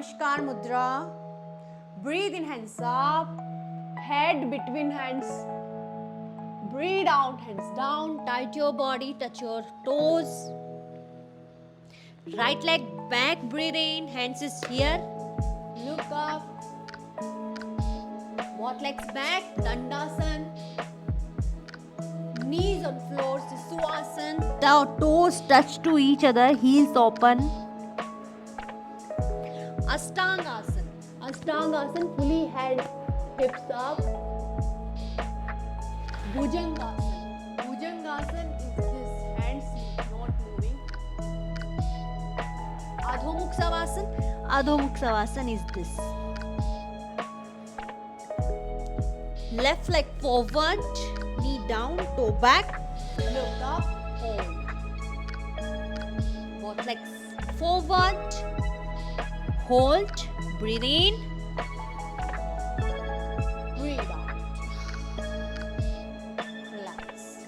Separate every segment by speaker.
Speaker 1: Namaskar Mudra. Breathe in, hands up. Head between hands. Breathe out, hands down. Tight your body, touch your toes. Right leg back, breathe in. Hands is here. Look up. Both legs back, Dandasana. Knees on floor, Sisuvasana. The toes touch to each other, heels open. Ashtangasana. Ashtangasana, fully held, hips up. Bhujangasana. Bhujangasana is this, hands not moving. Adho Mukha Savasana. Adho Mukha Savasana is this. Left leg forward, knee down, toe back, look up, hold. Both legs forward, hold, breathe in, breathe out. Relax.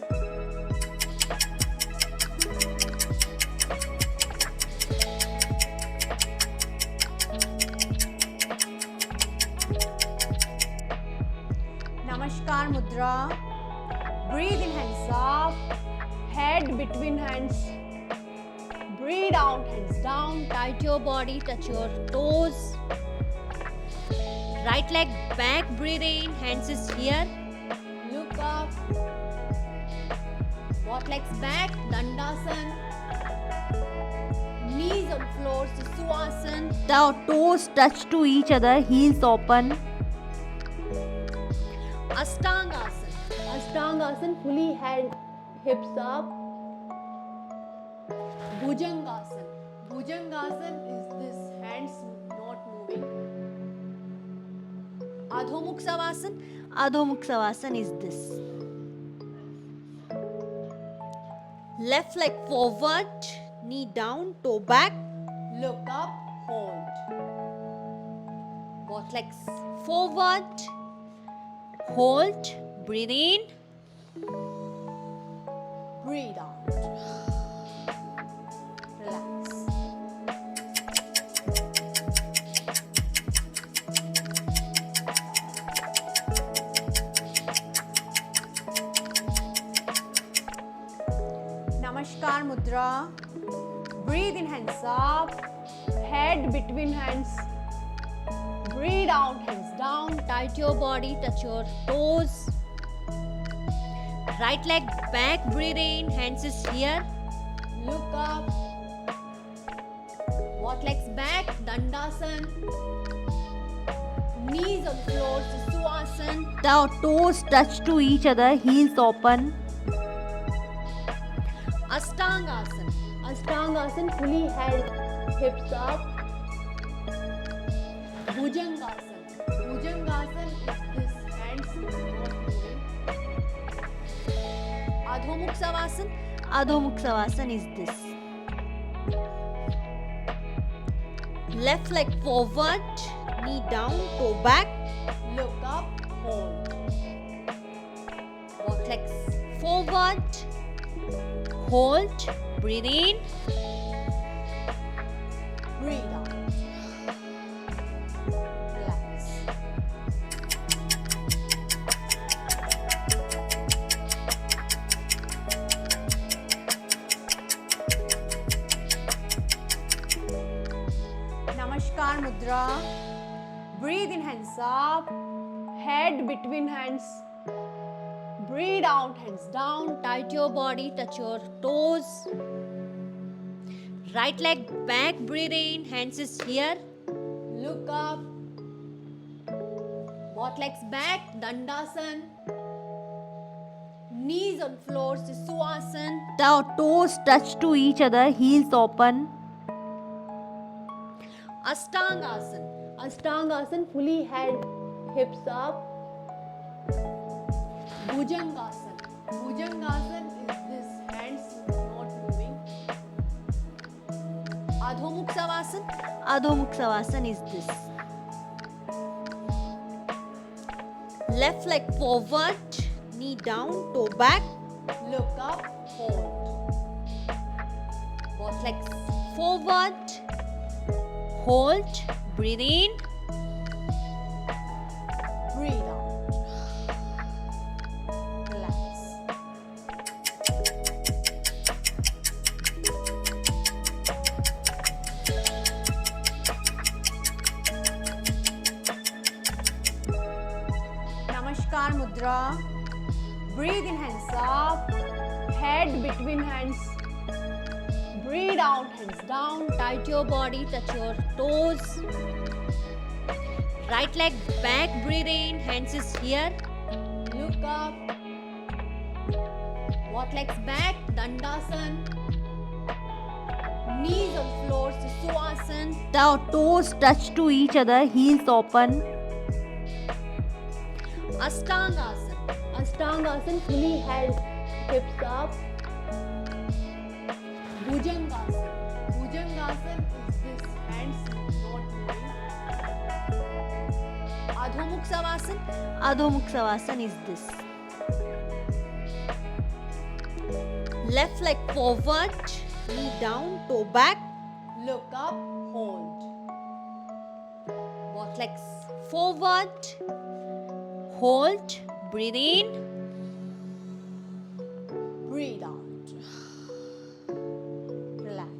Speaker 1: Namaskar Mudra. Breathe in, hands up. Head between hands. Breathe out, hands down. Tight your body, touch your toes. Right leg back, breathe in. Hands is here. Look up. Both legs back, Dandasana. Knees on floor, Sisuvasana. The toes touch to each other, heels open. Ashtangasana. Ashtangasana, fully held, hips up. Bhujangasana. Bhujangasana is this, hands not moving. Adho Mukha Savasana. Adho Mukha Savasana is this. Left leg forward, knee down, toe back, look up, hold. Both legs forward, hold, breathe in, breathe out. Relax. Namaskar Mudra. Breathe in, hands up. Head between hands. Breathe out, hands down. Tight your body, touch your toes. Right leg back, breathe in. Hands is here. Look up. Both legs back, Dandasana. Knees on floor, Sisuvasana. The toes touch to each other, heels open. Ashtangasana. Ashtangasana, fully held, hips up. Bhujangasana. Bhujangasana is this, hands not moving. Adho Mukha Savasana. Adho Mukha Savasana is this. Left leg forward, knee down, toe back, look up, hold. Both legs forward, hold, breathe in, breathe out. Relax. Namaskar Mudra. Breathe in, hands up. Head between hands. Breathe out, hands down. Tight your body, touch your toes. Right leg back, breathe in. Hands is here. Look up. Both legs back, Dandasana. Knees on floor, Sisuvasana. The toes touch to each other, heels open. Ashtangasana. Ashtangasana, fully held, hips up. Bhujangasana. Bhujangasana is this, hands not moving. Adho Mukha Savasana. Adho Mukha Savasana is this. Left leg forward, knee down, toe back, look up, hold. Both legs forward, hold, breathe in, breathe out, relax. Namaskar Mudra. Breathe in, hands up, head between hands. Breathe out, hands down, tight your body, touch your toes. Right leg back, breathe in, hands is here. Look up. What legs back, Dandasana. Knees on floor, Sisuasana. The toes touch to each other, heels open. Ashtangasana. Ashtangasana, fully held, hips up. Bhujangasana. Bhujangasana is this, hands not moving. Adho Mukha Savasana. Adho Mukha Savasana is this. Left leg forward, knee down, toe back. Look up, hold. Both legs forward, hold, breathe in, breathe out. Relax.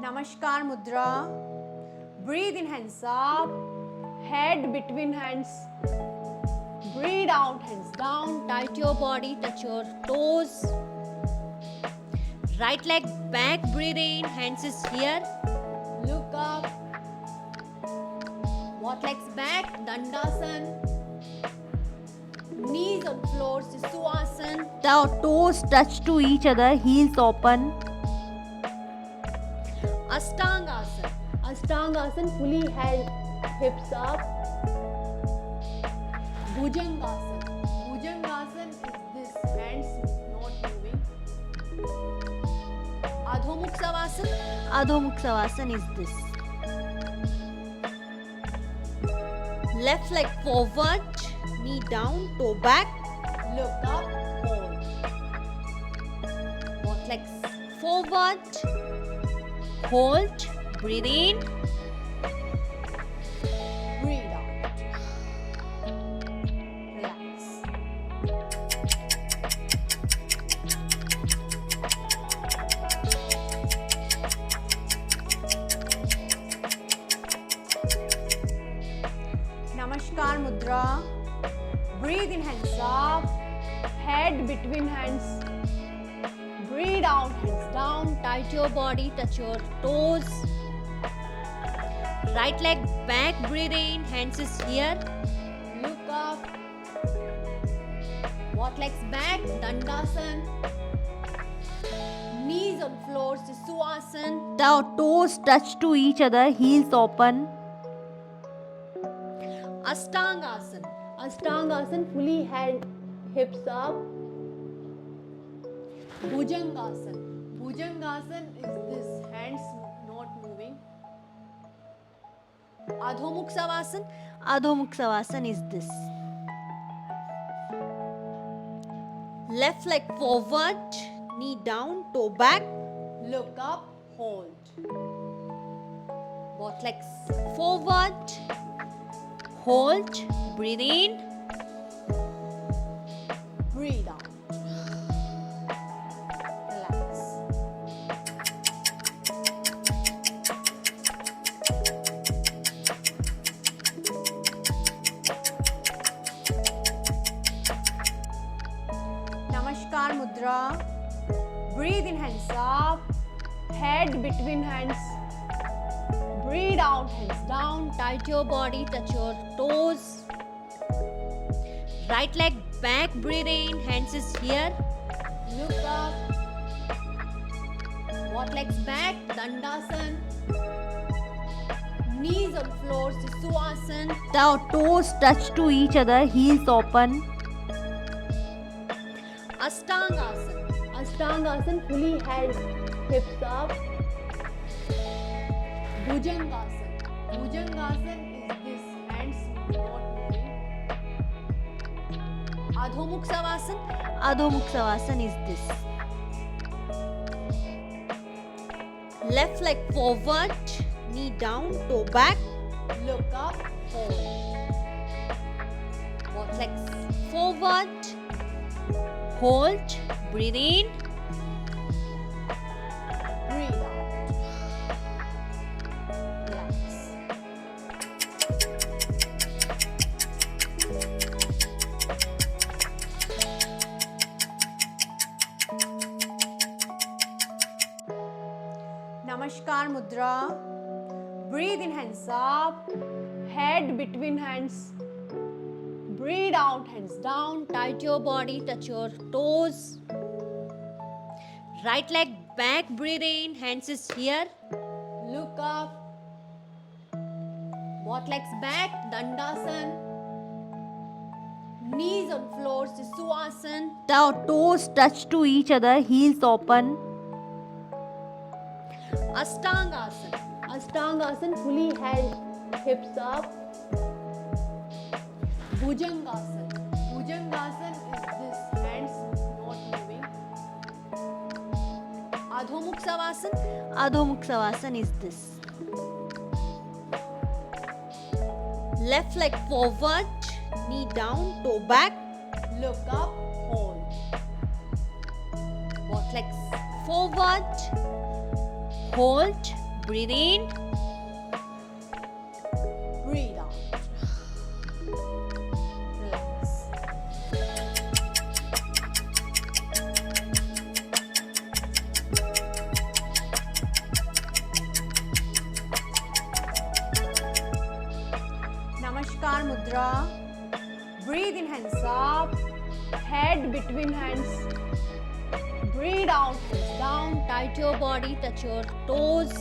Speaker 1: Namaskar Mudra. Breathe in, hands up, head between hands. Breathe out, hands down, tight your body, touch your toes. Right leg back, breathe in, hands is here. Look up. What legs back, Dandasana. Knees on floor, Sisuasana. The toes touch to each other, heels open. Ashtangasana. Ashtangasana, fully held, hips up. Bhujangasana. Bhujangasana is this, hands not moving. Adho Mukha Savasana. Adho Mukha Savasana is this. Left leg forward, knee down, toe back. Look up, hold. Both legs forward, hold, breathe in, breathe out. Relax. Namaskar Mudra. Breathe in, hands up, head between hands. Breathe out, hands down, tight your body, touch your toes. Right leg back, breathe in, hands is here. Look up. What legs back, Dandasana. Knees on floor, Sisuasana. The toes touch to each other, heels open. Ashtangasana. Ashtangasana, fully held, hips up. Bhujangasana. Bhujangasana is this, hands not moving. Adho Mukha Savasana. Adho Mukha Savasana is this. Left leg forward, knee down, toe back. Look up, hold. Both legs forward, hold, breathe in, breathe out. Relax. Namaskar Mudra. Breathe in, hands up, head between hands. Breathe out, hands down, tight your body, touch your toes. Right leg back, breathe in, hands is here. Look up. What legs back, Dandasana. Knees on floor, Sisuasana. The toes touch to each other, heels open. Ashtangasana. Ashtangasana, fully held, hips up. Bhujangasana. Bhujangasana is this, hands not moving. Adho Mukh Savasana. Adho Mukh Savasana is this. Left leg forward, knee down, toe back, look up, hold. Both legs forward, hold, breathe in, breathe out. Relax. Namaskar Mudra. Breathe in, hands up, head between hands. Breathe out, hands down, tight your body, touch your toes. Right leg back, breathe in, hands is here. Look up. Both legs back, Dandasana. Knees on floor, Sisuvasana. Toes touch to each other, heels open. Ashtangasana. Ashtangasana, fully held, hips up. Bhujangasana. Bhujangasana is this, hands not moving. Adho Mukh Savasana. Adho Mukh Savasana is this. Left leg forward, knee down, toe back, look up, hold. Both legs forward, hold, breathe in, breathe out. Relax. Namaskar Mudra. Breathe in, hands up, head between hands. Breathe out, hands down, tight your body, touch your toes.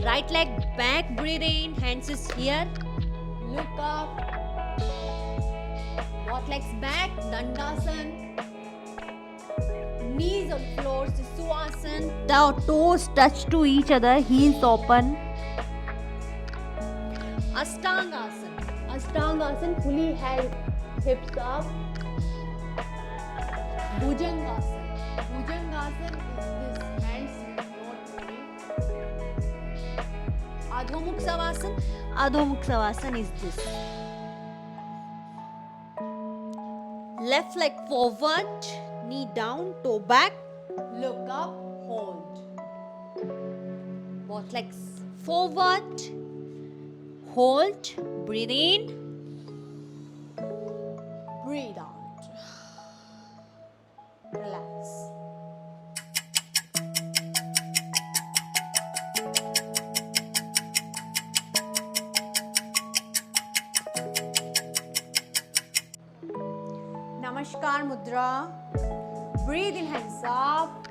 Speaker 1: Right leg back, breathe in, hands is here. Look up. Both legs back, Dandasana. Knees on floor, Sisuvasana. Toes touch to each other, heels open. Ashtangasana. Ashtangasana, fully held, hips up. Bhujangasana. Bhujangasana is this, hands not moving. Adho Mukh Savasana. Adho Mukh Savasana is this. Left leg forward, knee down, toe back, look up, hold. Both legs forward, hold, breathe in, breathe out. Relax. Namaskar Mudra. Breathe in, hands up,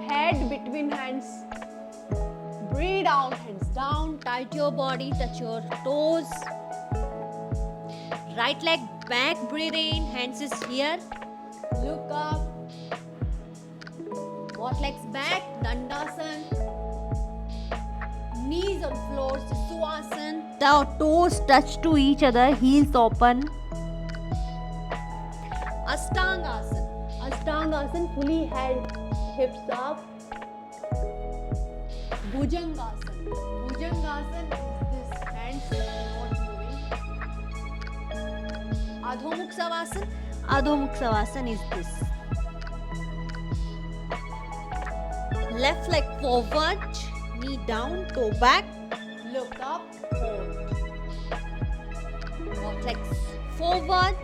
Speaker 1: head between hands. Breathe out, hands down, tight your body, touch your toes. Right leg back, breathe in, hands is here. Look up. Both legs back, Dandasana. Knees on floor, Sisuvasana. Toes touch to each other, heels open. Ashtangasana. Ashtangasana, fully held, hips up. Bhujangasana. Bhujangasana is this, hands not moving. Adho Mukh Savasana. Adho Mukh Savasana is this. Left leg forward, knee down, toe back, look up, hold. Both legs forward,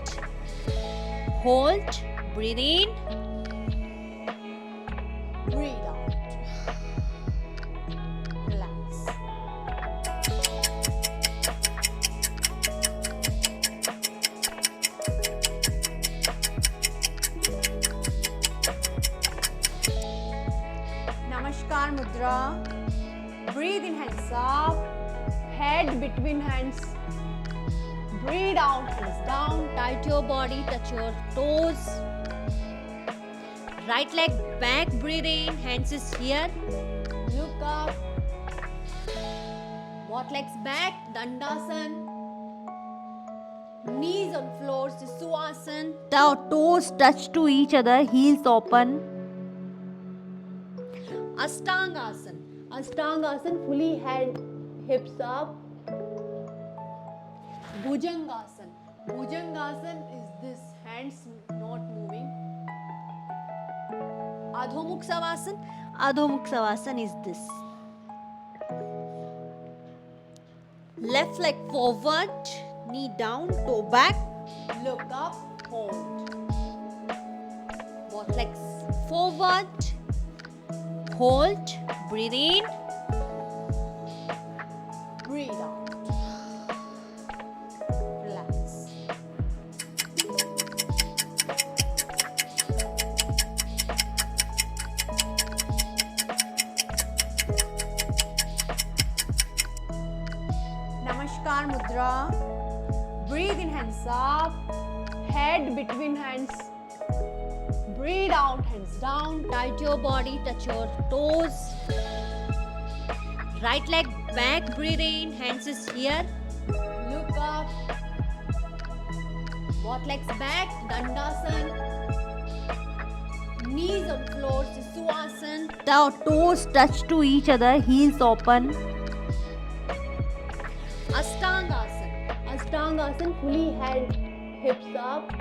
Speaker 1: hold, breathe in, breathe out. Relax. Namaskar Mudra. Breathe in, hands up, head between hands. Breathe out, hands down, tight your body, touch your toes. Right leg back, breathe in, hands is here. Look up. Both legs back, Dandasana. Knees on floor, Sisuvasana. Toes touch to each other, heels open. Ashtangasana. Ashtangasana, fully head, hips up. Bhujangasana. Bhujangasana is this, hands not moving. Adho Mukha Savasana. Adho Mukha Savasana is this. Left leg forward, knee down, toe back, look up, hold. Both legs forward, hold, breathe in, breathe out. Relax. Namaskar Mudra. Breathe in, hands up, head between hands. Breathe out, hands down, tight your body, touch your toes. Right leg back, breathe in, hands is here. Look up. Both legs back, Dandasana. Knees on floor, Sisuvasana. Toes touch to each other, heels open. Ashtangasana. Ashtangasana, fully head, hips up.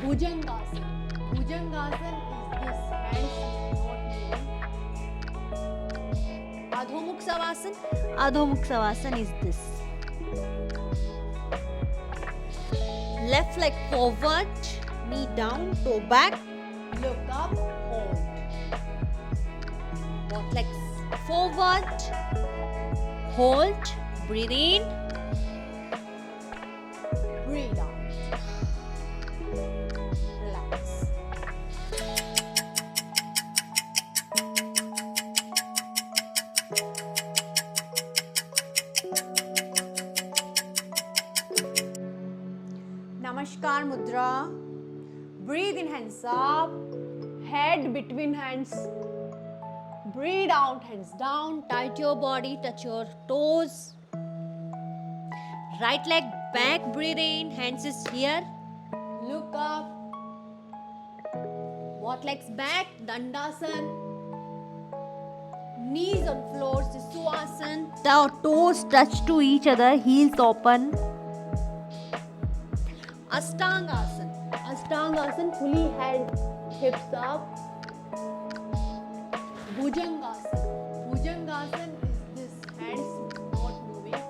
Speaker 1: Bhujangasana. Bhujangasana is this, hands not moving. Adho Mukha Savasana. Adho Mukha Savasana is this. Left leg forward, knee down, toe back, look up, hold. Both legs forward, hold, breathe in, breathe out. Relax. Namaskar Mudra. Breathe in, hands up, head between hands. Breathe out, hands down, tight your body, touch your toes. Right leg back, breathe in, hands is here. Look up. Both legs back, Dandasana. Knees on floor, Sisuvasana. Toes touch to each other, heels open. Ashtangasana. Ashtangasana, fully head, hips up. Bhujangasana. Bhujangasana is this, hands not moving.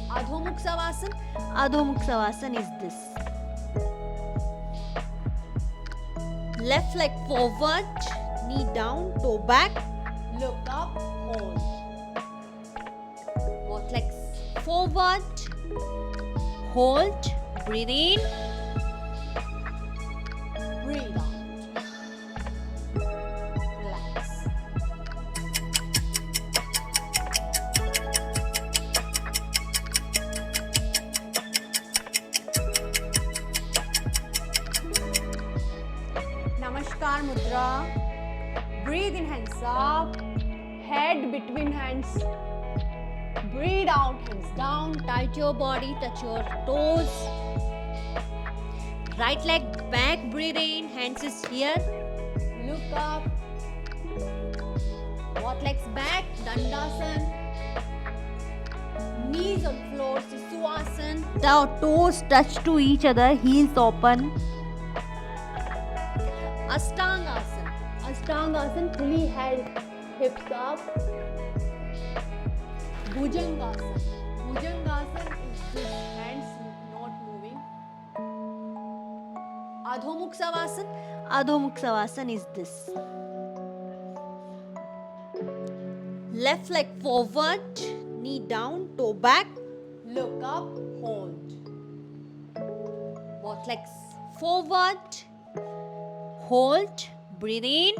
Speaker 1: Adho Mukha Savasana. Adho Mukha Savasana is this. Left leg forward, knee down, toe back, look up, hold. Both legs forward, hold, breathe in, breathe out. Relax. Namaskar Mudra. Breathe in, hands up, head between hands. Breathe out, hands down, tight your body, touch your toes. Right leg back, breathe in, hands is here. Look up. Both legs back, Dandasana. Knees on floor, Sisuvasana. Toes touch to each other, heels open. Ashtangasana. Ashtangasana, fully head, hips up. Bhujangasana. Bhujangasana is this, hands not moving. Adho Mukha Savasana. Adho Mukha Savasana is this. Left leg forward, knee down, toe back, look up, hold. Both legs forward, hold, breathe in,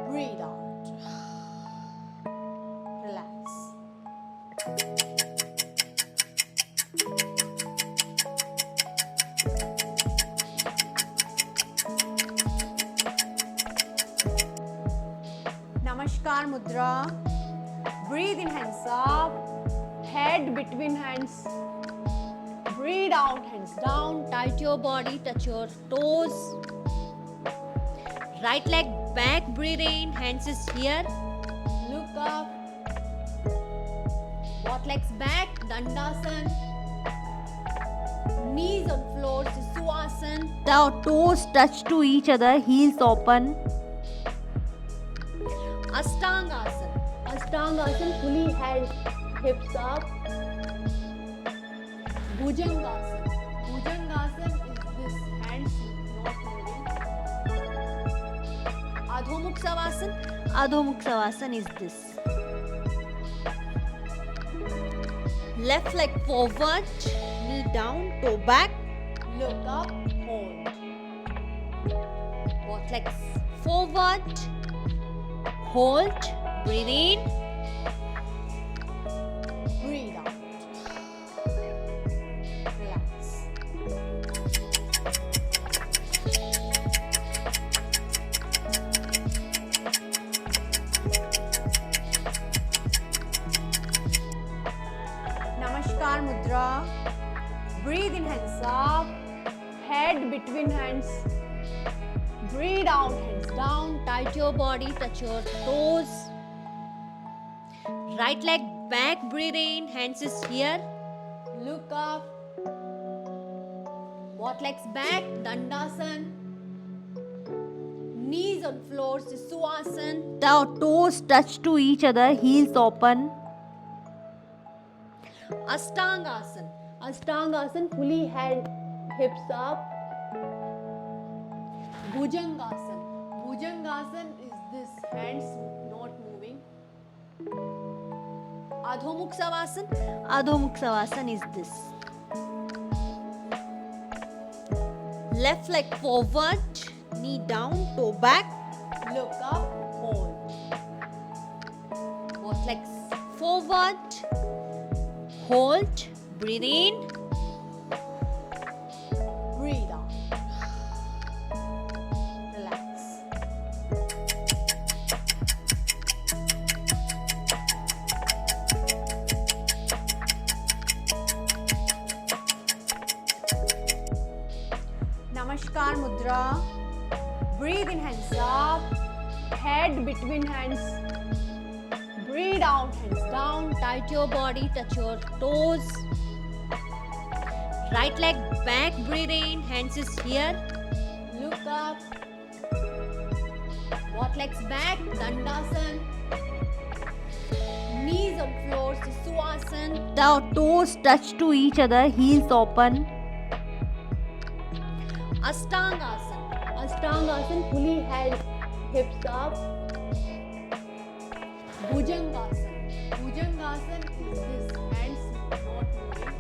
Speaker 1: breathe out. Relax. Namaskar Mudra. Breathe in, hands up. Head between hands. Breathe out, hands down. Tight your body, touch your toes. Right leg back, breathe in, hands is here. Look up. Both legs back, Dandasana. Knees on floor, Siswasana. The toes touch to each other, heels open. Ashtangasana. Ashtangasana, fully held, hips up. Bhujangasana. Bhujangasana is this, hands not moving. Adho Mukha Savasana. Adho Mukha Savasana is this. Left leg forward, knee down, toe back. Look up, hold. Both legs forward, hold, breathe in, breathe out. Relax. Namaskar Mudra. Breathe in, hands up. Head between hands. Breathe out, hands down. Tight your body, touch your toes. Right leg back, breathe in, hands is here. Look up. Both legs back, Dandasana. Knees on floor, Siswasana. The toes touch to each other, heels open. Ashtangasana. Ashtangasana, fully held, hips up. Bhujangasana. Bhujangasana is this, hands not moving. Adho Mukha Savasana. Adho Mukha Savasana is this. Left leg forward, knee down, toe back. Look up, hold. Both legs forward, hold, breathe in, breathe out. Relax. Namaskar Mudra. Breathe in, hands up. Head between hands. Breathe out, hands down. Tight your body, touch your toes. Right leg back, breathe in, hands is here. Look up. Both legs back, Dandasana. Knees on floor, Siswasana. The toes touch to each other, heels open. Ashtangasana. Ashtangasana, fully held, hips up. Bhujangasana. Bhujangasana is this, hands not moving.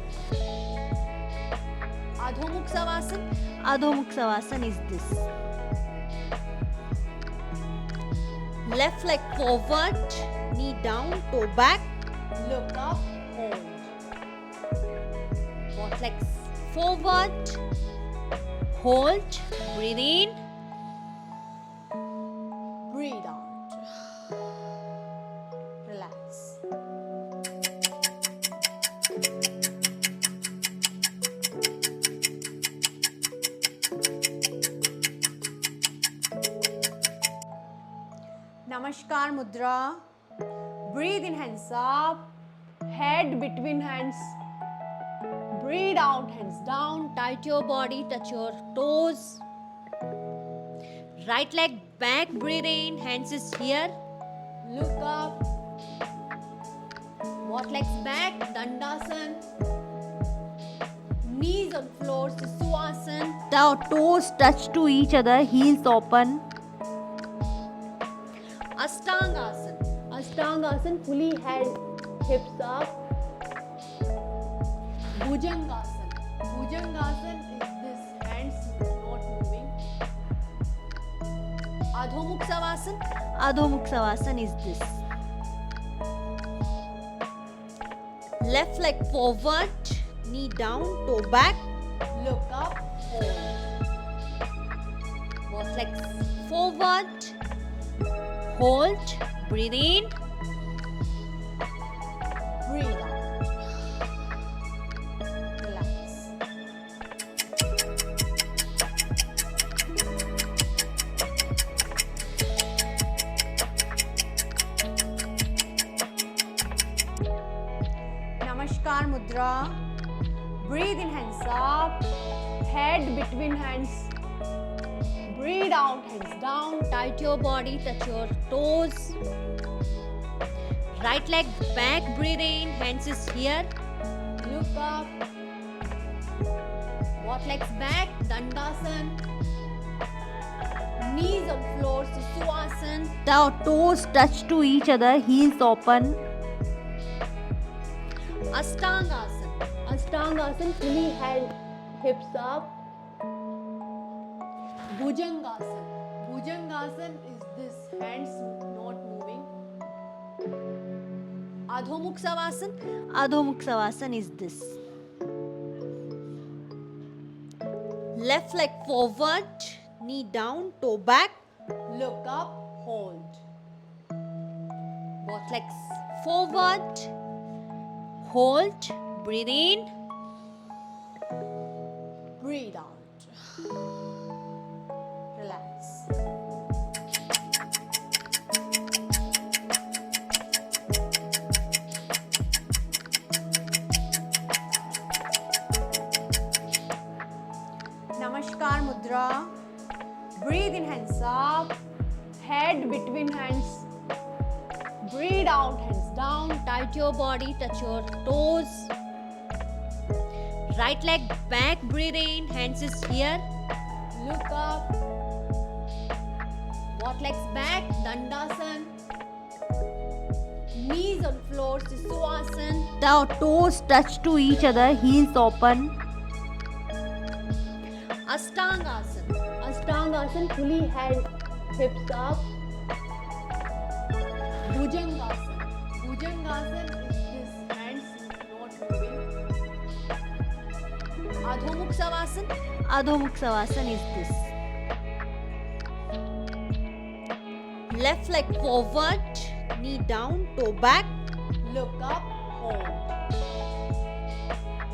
Speaker 1: Adho Mukha Savasana. Adho Mukha Savasana is this. Left leg forward, knee down, toe back. Look up, hold. Both legs forward, hold, breathe in, breathe out. Relax. Namaskar Mudra. Breathe in, hands up. Head between hands. Breathe out, hands down. Tight your body, touch your toes. Right leg back, breathe in, hands is here. Look up. Both legs back, Dandasana. Knees on floor, Siswasana. The toes touch to each other, heels open. Ashtangasana. Ashtangasana, fully held, hips up. Bhujangasana. Bhujangasana is this, hands not moving. Adho Mukha Savasana. Adho Mukha Savasana is this. Left leg forward, knee down, toe back. Look up, hold. Both legs forward, hold, breathe in, Namaskar Mudra. Breathe in, hands up. Head between hands. Breathe out, hands down. Tight your body, touch your toes. Right leg back, breathe in, hands is here. Look up. Both legs back, Dandasana. Knees on floor, Sisuvasana. The toes touch to each other, heels open. Ashtangasana. Ashtangasana, fully held, hips up. Bhujangasana. Bhujangasana is this, hands not moving. Adho Mukha Savasana. Adho Mukha Savasana is this. Left leg forward, knee down, toe back. Look up, hold. Both legs forward, hold, breathe in, breathe out. Relax. Namaskar Mudra. Breathe in, hands up. Head between hands. Breathe out, hands down. Tight your body, touch your toes. Right leg back, breathe in, hands is here. Look up. Both legs back, Dandasana. Knees on floor, Sisuvasana. The toes touch to each other, heels open. Ashtangasana. Ashtangasana, fully held, hips up. Bhujangasana. Bhujangasana is this, hands not moving. Adho Mukha Savasana. Adho Mukha Savasana is this. Left leg forward, knee down, toe back. Look up, hold.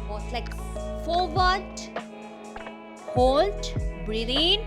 Speaker 1: Both legs forward. Hold, breathe in,